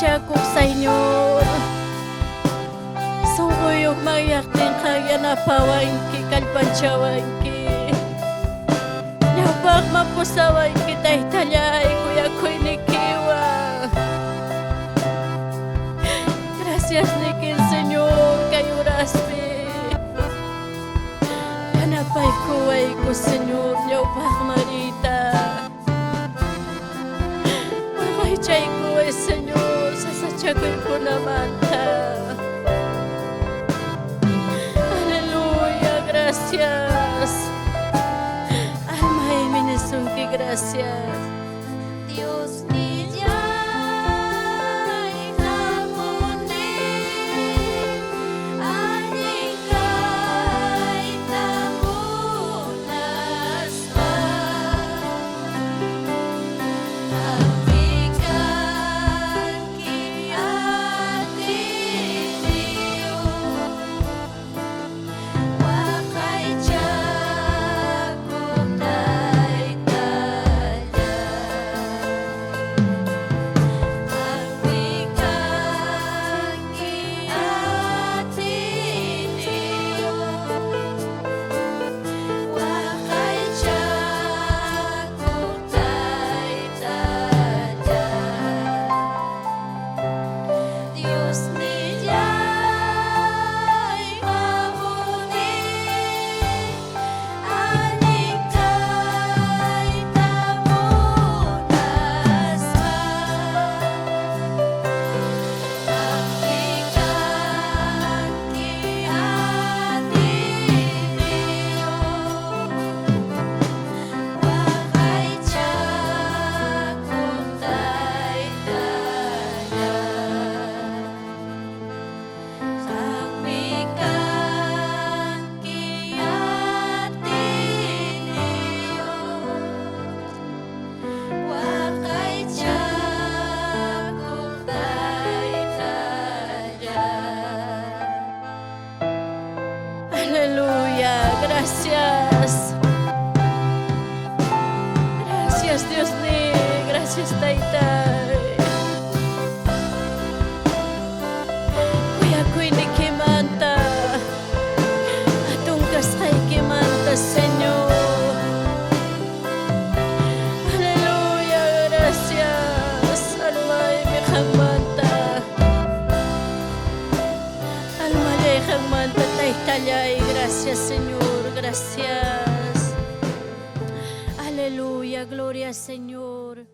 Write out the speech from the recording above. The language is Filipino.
Chakuk Señor. Sunguyuk mayaktin kaya napawanki kalpanchawanki. Nyawbak mapusawanki taytalay kuya kuynikiwa. Gracias nikin Señor kayo raspi. Hanapay kuway ko Señor nyawbak marita. Chay ko ay Señor, sasachakoy ko naman ta. Aleluya, gracias. Alma y minisunki, gracias. Dios ni jay kamuni anikay tamunas pa. Aleluya, gracias. Gracias Dios mío, gracias Taytay. Kuya ko'y nikimanta, atong kasay kimanta Señor. Aleluya, gracias. Almay mikang manta. Almay kang manta Taytalay. Gracias Señor, gracias. Aleluya, gloria al Señor.